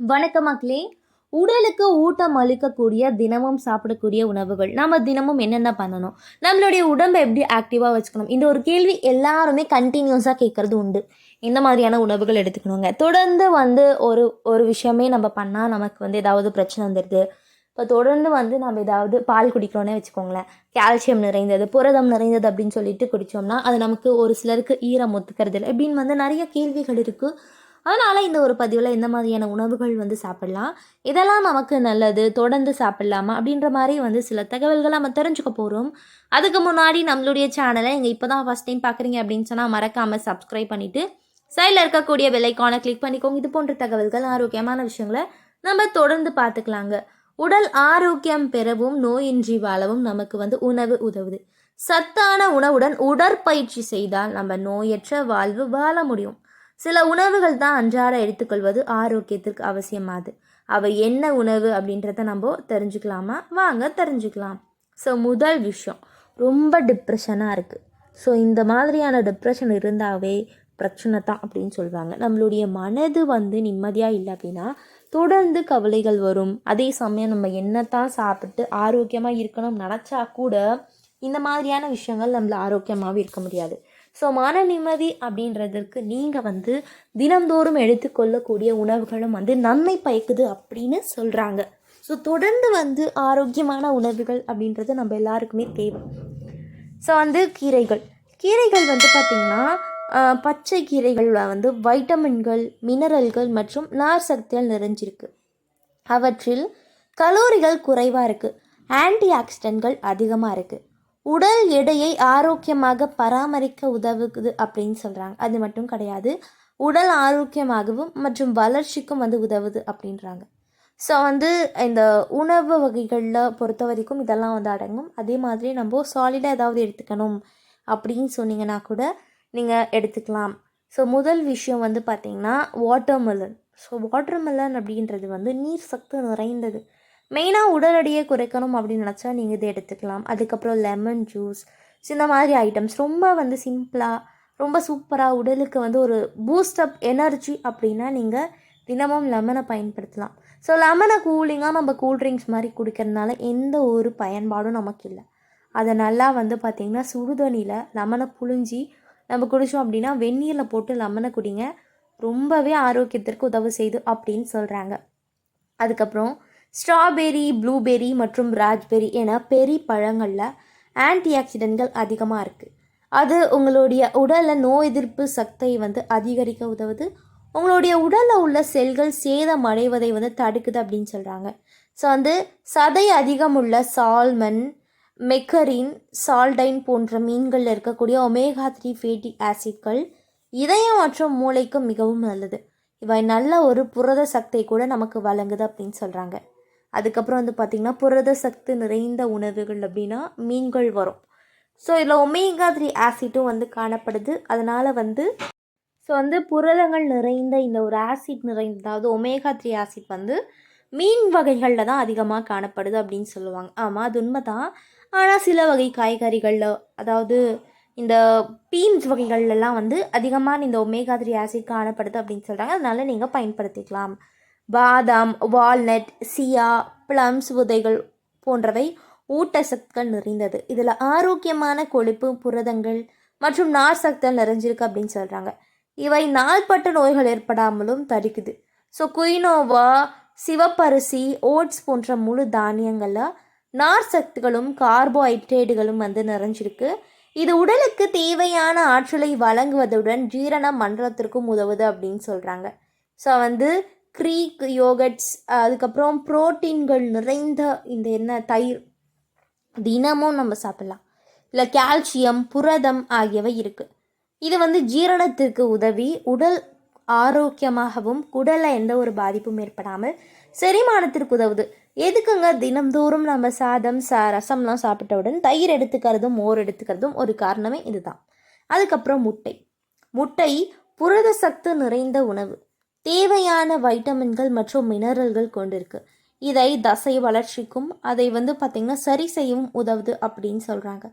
வணக்கம் மக்களே. உடலுக்கு ஊட்டம் அளிக்கக்கூடிய தினமும் சாப்பிடக்கூடிய உணவுகள் நம்ம தினமும் என்னென்ன பண்ணணும், நம்மளுடைய உடம்பை எப்படி ஆக்டிவாக வச்சுக்கணும், இந்த ஒரு கேள்வி எல்லாருமே கண்டினியூஸாக கேட்குறது உண்டு. இந்த மாதிரியான உணவுகள் எடுத்துக்கணுங்க. தொடர்ந்து ஒரு ஒரு விஷயமே நம்ம பண்ணால் நமக்கு ஏதாவது பிரச்சனை வந்துடுது. இப்போ தொடர்ந்து நம்ம ஏதாவது பால் குடிக்கிறோன்னே வச்சுக்கோங்களேன், கால்சியம் நிறைந்தது புரதம் நிறைந்தது அப்படின்னு சொல்லிட்டு குடித்தோம்னா அது நமக்கு ஒரு சிலருக்கு ஈரம் ஒத்துக்கிறது இல்லை இப்படின்னு நிறைய கேள்விகள் இருக்குது. அதனால் இந்த ஒரு பதிவில் எந்த மாதிரியான உணவுகள் சாப்பிடலாம், இதெல்லாம் நமக்கு நல்லது, தொடர்ந்து சாப்பிடலாமா அப்படின்ற மாதிரி சில தகவல்களை நம்ம தெரிஞ்சுக்க போகிறோம். அதுக்கு முன்னாடி நம்மளுடைய சேனலை நீங்கள் இப்போ தான் ஃபஸ்ட் டைம் பார்க்குறீங்க அப்படின்னு சொன்னால் மறக்காமல் சப்ஸ்கிரைப் பண்ணிவிட்டு சைடில் இருக்கக்கூடிய பெல்லைக்கானை கிளிக் பண்ணிக்கோங்க. இது போன்ற தகவல்கள் ஆரோக்கியமான விஷயங்களை நம்ம தொடர்ந்து பார்த்துக்கலாங்க. உடல் ஆரோக்கியம் பெறவும் நோயின்றி வாழவும் நமக்கு உணவு உதவுது. சத்தான உணவுடன் உடற்பயிற்சி செய்தால் நம்ம நோயற்ற வாழ்வு வாழ முடியும். சில உணவுகள் தான் அன்றாட எடுத்துக்கொள்வது ஆரோக்கியத்திற்கு அவசியமாகுது. அவை என்ன உணவு அப்படின்றத நம்ம தெரிஞ்சுக்கலாமா? வாங்க தெரிஞ்சுக்கலாம். ஸோ முதல் விஷயம், ரொம்ப டிப்ரெஷனாக இருக்குது. ஸோ இந்த மாதிரியான டிப்ரெஷன் இருந்தாவே பிரச்சனை தான் அப்படின்னு சொல்லுவாங்க. நம்மளுடைய மனது நிம்மதியாக இல்லை அப்படின்னா தொடர்ந்து கவலைகள் வரும். அதே சமயம் நம்ம என்னத்தான் சாப்பிட்டு ஆரோக்கியமாக இருக்கணும்னு நினச்சா கூட இந்த மாதிரியான விஷயங்கள் நம்மள ஆரோக்கியமாகவே இருக்க முடியாது. ஸோ மன நிம்மதி அப்படின்றதற்கு நீங்கள் தினந்தோறும் எடுத்துக்கொள்ளக்கூடிய உணவுகளும் நன்மை பயக்குது அப்படின்னு சொல்கிறாங்க. ஸோ தொடர்ந்து ஆரோக்கியமான உணவுகள் அப்படின்றது நம்ம எல்லாருக்குமே தேவை. ஸோ கீரைகள் கீரைகள் பார்த்திங்கன்னா பச்சை கீரைகளில் வைட்டமின்கள், மினரல்கள் மற்றும் நார் சக்திகள் நிறைஞ்சிருக்கு. அவற்றில் கலோரிகள் குறைவாக இருக்குது, ஆன்டி ஆக்சிடென்ட்கள் அதிகமாக இருக்குது, உடல் எடையை ஆரோக்கியமாக பராமரிக்க உதவுது அப்படின்னு சொல்கிறாங்க. அது மட்டும் கிடையாது, உடல் ஆரோக்கியமாகவும் மற்றும் வளர்ச்சிக்கும் உதவுது அப்படின்றாங்க. ஸோ இந்த உணவு வகைகளில் பொறுத்த வரைக்கும் இதெல்லாம் அடங்கும். அதே மாதிரி நம்ம சாலிடாக ஏதாவது எடுத்துக்கணும் அப்படின்னு சொன்னீங்கன்னா கூட நீங்கள் எடுத்துக்கலாம். ஸோ முதல் விஷயம் பார்த்திங்கன்னா வாட்டர்மெலன். ஸோ வாட்டர்மெலன் அப்படின்றது நீர் சத்து நிறைந்தது. மெயினாக உடல் எடையை குறைக்கணும் அப்படின்னு நினச்சா நீங்கள் இதை எடுத்துக்கலாம். அதுக்கப்புறம் லெமன் ஜூஸ், இந்த மாதிரி ஐட்டம்ஸ் ரொம்ப சிம்பிளாக ரொம்ப சூப்பராக உடலுக்கு ஒரு பூஸ்டப் எனர்ஜி அப்படின்னா நீங்கள் தினமும் லெமனை பயன்படுத்தலாம். ஸோ லெமனை கூலிங்காக நம்ம கூல்ட்ரிங்க்ஸ் மாதிரி குடிக்கிறதுனால எந்த ஒரு பயன்பாடும் நமக்கு இல்லை. அதை நல்லா பார்த்திங்கன்னா சுடுதண்ணியில் லெமனை புழிஞ்சி நம்ம குடித்தோம் அப்படின்னா வெந்நீரில் போட்டு லெமனை குடிங்க, ரொம்பவே ஆரோக்கியத்திற்கு உதவி செய்யுது அப்படின்னு சொல்கிறாங்க. அதுக்கப்புறம் ஸ்ட்ராபெரி, ப்ளூபெரி மற்றும் ராஸ்பெரி என பெரி பழங்களில் ஆன்டி ஆக்சிடென்ட்கள் அதிகமாக இருக்குது. அது உங்களுடைய உடலில் நோய் எதிர்ப்பு சக்தியை அதிகரிக்க உதவுது. உங்களுடைய உடலில் உள்ள செல்கள் சேதம் அடைவதை தடுக்குது அப்படின்னு சொல்கிறாங்க. ஸோ சதை அதிகம் உள்ள சால்மன், மெக்கரின், சால்டைன் போன்ற மீன்களில் இருக்கக்கூடிய ஒமேகா 3 ஃபேட்டி ஆசிட்கள் இதயம் மற்றும் மூளைக்கு மிகவும் நல்லது. இவை நல்ல ஒரு புரத சக்தியை கூட நமக்கு வழங்குது அப்படின்னு சொல்கிறாங்க. அதுக்கப்புறம் பார்த்திங்கன்னா புரத சக்தி நிறைந்த உணவுகள் அப்படின்னா மீன்கள் வரும். ஸோ இதில் ஒமேகா 3 ஆசிட்டும் காணப்படுது. அதனால் ஸோ புரதங்கள் நிறைந்த இந்த ஒரு ஆசிட் நிறைந்த, அதாவது ஒமேகா 3 ஆசிட் மீன் வகைகளில் தான் அதிகமாக காணப்படுது அப்படின்னு சொல்லுவாங்க. ஆமாம், அது உண்மை தான். ஆனால் சில வகை காய்கறிகளில், அதாவது இந்த பீன்ஸ் வகைகள்லாம் அதிகமான இந்த ஒமேகா 3 ஆசிட் காணப்படுது அப்படின்னு சொல்கிறாங்க. அதனால் நீங்கள் பயன்படுத்திக்கலாம். பாதாம், வால்நட், சியா, பிளம்ஸ் விதைகள் போன்றவை ஊட்டச்சத்துக்கள் நிறைந்தது. இதில் ஆரோக்கியமான கொழுப்பு, புரதங்கள் மற்றும் நார் சக்திகள் நிறைஞ்சிருக்கு அப்படின்னு சொல்கிறாங்க. இவை நாள்பட்ட நோய்கள் ஏற்படாமலும் தடுக்குது. ஸோ குயினோவா, சிவப்பரிசி, ஓட்ஸ் போன்ற முழு தானியங்களில் நார் சக்திகளும் கார்போஹைட்ரேட்டுகளும் நிறைஞ்சிருக்கு. இது உடலுக்கு தேவையான ஆற்றலை வழங்குவதுடன் ஜீரண மண்டலத்திற்கும் உதவுது அப்படின்னு சொல்கிறாங்க. ஸோ க்ரீக் யோகட்ஸ், அதுக்கப்புறம் புரோட்டீன்கள் நிறைந்த இந்த தயிர் தினமும் நம்ம சாப்பிடலாம். இல்லை கால்சியம், புரதம் ஆகியவை இருக்குது. இது ஜீரணத்திற்கு உதவி, உடல் ஆரோக்கியமாகவும் குடலில் எந்த ஒரு பாதிப்பும் ஏற்படாமல் செரிமானத்திற்கு உதவுது. எதுக்குங்க தினம்தோறும் நம்ம சாதம் ரசம்லாம் சாப்பிட்டவுடன் தயிர் எடுத்துக்கிறதும் மோர் எடுத்துக்கிறதும் ஒரு காரணமே இதுதான். அதுக்கப்புறம் முட்டை புரத சத்து நிறைந்த உணவு, தேவையான வைட்டமின்கள் மற்றும் மினரல்கள் கொண்டிருக்கு. இதை தசை வளர்ச்சிக்கும் அதை பார்த்திங்கன்னா சரி செய்யவும் உதவுது அப்படின்னு சொல்கிறாங்க.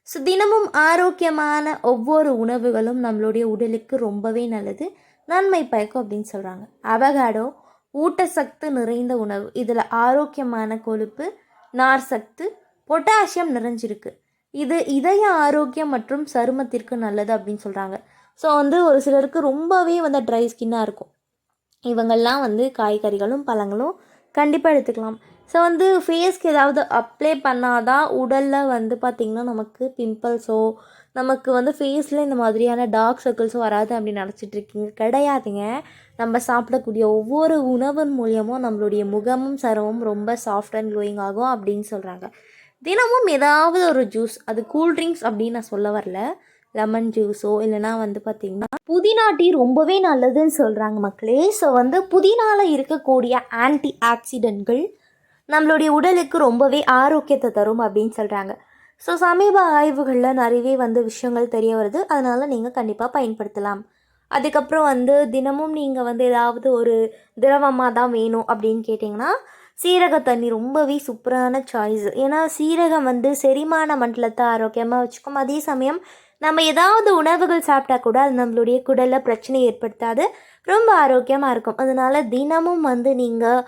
ஸோ தினமும் ஆரோக்கியமான ஒவ்வொரு உணவுகளும் நம்மளுடைய உடலுக்கு ரொம்பவே நல்லது, நன்மை பயக்கும் அப்படின்னு சொல்கிறாங்க. அவகாடோ ஊட்டச்சத்து நிறைந்த உணவு. இதில் ஆரோக்கியமான கொழுப்பு, நார் சத்து, பொட்டாசியம் நிறைஞ்சிருக்கு. இது இதய ஆரோக்கியம் மற்றும் சருமத்திற்கு நல்லது அப்படின்னு சொல்கிறாங்க. ஸோ ஒரு சிலருக்கு ரொம்பவே ட்ரை ஸ்கின்னாக இருக்கும். இவங்கெல்லாம் காய்கறிகளும் பழங்களும் கண்டிப்பாக எடுத்துக்கலாம். ஸோ ஃபேஸ்க்கு ஏதாவது அப்ளை பண்ணாதான் உடலில் பார்த்திங்கன்னா நமக்கு பிம்பிள்ஸோ நமக்கு ஃபேஸில் இந்த மாதிரியான டார்க் சர்க்கிள்ஸோ வராது அப்படின்னு நினச்சிட்ருக்கீங்க. கிடையாதுங்க. நம்ம சாப்பிடக்கூடிய ஒவ்வொரு உணவின் மூலியமும் நம்மளுடைய முகமும் சருமமும் ரொம்ப சாஃப்ட் அண்ட் க்ளோயிங் ஆகும் அப்படின்னு சொல்கிறாங்க. தினமும் ஏதாவது ஒரு ஜூஸ், அது கூல்ட்ரிங்க்ஸ் அப்படின்னு நான் சொல்ல வரல, லெமன் ஜூஸோ இல்லைனா பார்த்திங்கன்னா புதினா டீ ரொம்பவே நல்லதுன்னு சொல்கிறாங்க மக்களே. ஸோ புதினாவில் இருக்கக்கூடிய ஆன்டி ஆக்சிடென்ட்கள் நம்மளுடைய உடலுக்கு ரொம்பவே ஆரோக்கியத்தை தரும் அப்படின்னு சொல்கிறாங்க. ஸோ சமீப ஆய்வுகளில் நிறையவே விஷயங்கள் தெரிய வருது. அதனால் நீங்கள் கண்டிப்பாக பயன்படுத்தலாம். அதுக்கப்புறம் தினமும் நீங்கள் ஏதாவது ஒரு திரவமாக தான் வேணும் அப்படின்னு கேட்டிங்கன்னா சீரக தண்ணி ரொம்பவே சூப்பரான சாய்ஸ். ஏன்னா சீரகம் செரிமான மண்டலத்தை ஆரோக்கியமாக வச்சுக்கும். அதே சமயம் நம்ம ஏதாவது உணவுகள் சாப்பிட்டா கூட அது நம்மளுடைய குடலில் பிரச்சனை ஏற்படுத்தாது, ரொம்ப ஆரோக்கியமாக இருக்கும். அதனால் தினமும் நீங்கள்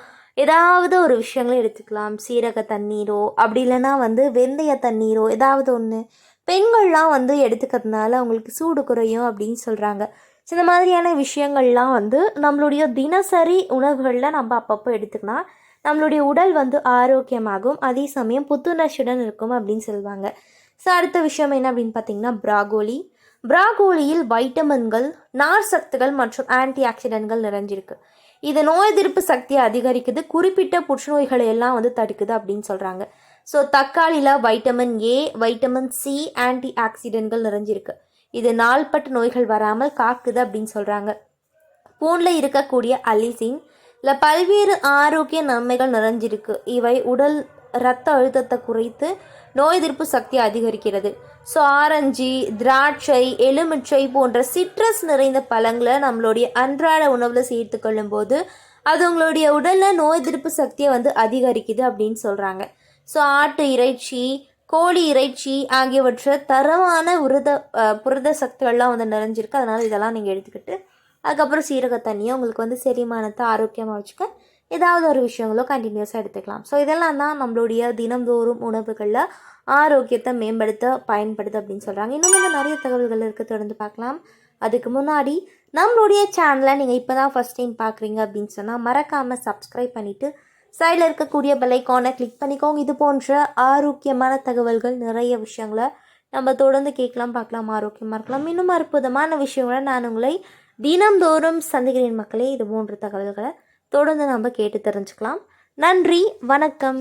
ஏதாவது ஒரு விஷயங்களை எடுத்துக்கலாம். சீரக தண்ணீரோ அப்படி இல்லைன்னா வெந்தய தண்ணீரோ ஏதாவது ஒன்று. பெண்கள்லாம் எடுத்துக்கிறதுனால அவங்களுக்கு சூடு குறையும் அப்படின்னு சொல்கிறாங்க. ஸோ இந்த மாதிரியான விஷயங்கள்லாம் நம்மளுடைய தினசரி உணவுகளில் நம்ம அப்பப்போ எடுத்துக்கலாம். நம்மளுடைய உடல் ஆரோக்கியமாகும், அதே சமயம் புத்துணர்ச்சியுடன் இருக்கும் அப்படின்னு சொல்லுவாங்க. ஸோ அடுத்த விஷயம் என்ன அப்படின்னு பார்த்தீங்கன்னா ப்ராகோலியில் வைட்டமின்கள், நார் சத்துகள் மற்றும் ஆன்டி ஆக்சிடென்ட்கள் நிறைஞ்சிருக்கு. இது நோய் எதிர்ப்பு சக்தியை அதிகரிக்குது, குறிப்பிட்ட புற்றுநோய்களை எல்லாம் தடுக்குது அப்படின்னு சொல்கிறாங்க. ஸோ தக்காளியில் vitamin A, vitamin C, anti ஆக்சிடென்ட்கள் நிறைஞ்சிருக்கு. இது நாள்பட்ட நோய்கள் வராமல் காக்குது அப்படின்னு சொல்கிறாங்க. பூனில் இருக்கக்கூடிய அலிசின் இல்லை பல்வேறு ஆரோக்கிய நன்மைகள் நிறைஞ்சிருக்கு. இவை உடல் இரத்த அழுத்தத்தை குறைத்து நோய் எதிர்ப்பு சக்தி அதிகரிக்கிறது. ஸோ ஆரஞ்சு, திராட்சை, எலுமிச்சை போன்ற சிட்ரஸ் நிறைந்த பழங்களை நம்மளுடைய அன்றாட உணவில் சேர்த்து கொள்ளும்போது அது உங்களுடைய உடலில் நோய் எதிர்ப்பு சக்தியை அதிகரிக்குது அப்படின்னு சொல்கிறாங்க. ஸோ ஆட்டு இறைச்சி, கோழி இறைச்சி ஆகியவற்றை தரமான புரத சக்திகள்லாம் நிறைஞ்சிருக்கு. அதனால் இதெல்லாம் நீங்கள் எடுத்துக்கிட்டு அதுக்கப்புறம் சீரக தண்ணியை உங்களுக்கு செரிமானத்தை ஆரோக்கியமாக வச்சுக்க ஏதாவது ஒரு விஷயங்களோ கண்டினியூஸாக எடுத்துக்கலாம். ஸோ இதெல்லாம் தான் நம்மளுடைய தினந்தோறும் உணவுகளில் ஆரோக்கியத்தை மேம்படுத்த பயன்படுது அப்படின்னு சொல்கிறாங்க. இன்னும் நிறைய தகவல்கள் இருக்குது, தொடர்ந்து பார்க்கலாம். அதுக்கு முன்னாடி நம்மளுடைய சேனலை நீங்கள் இப்போ தான் ஃபஸ்ட் டைம் பார்க்குறீங்க அப்படின்னு சொன்னால் மறக்காமல் சப்ஸ்கிரைப் பண்ணிவிட்டு சைடில் இருக்கக்கூடிய பெல் ஐக்கானை கிளிக் பண்ணிக்கோங்க. இது போன்ற ஆரோக்கியமான தகவல்கள் நிறைய விஷயங்களை நம்ம தொடர்ந்து கேட்கலாம், பார்க்கலாம், ஆரோக்கியமாக இருக்கலாம். இன்னும் அற்புதமான விஷயங்களை நான் உங்களை தினந்தோறும் சந்திக்கிறேன் மக்களே. இது போன்ற தகவல்களை தொடர்ந்து நம்ம கேட்டு தெரிஞ்சுக்கலாம். நன்றி, வணக்கம்.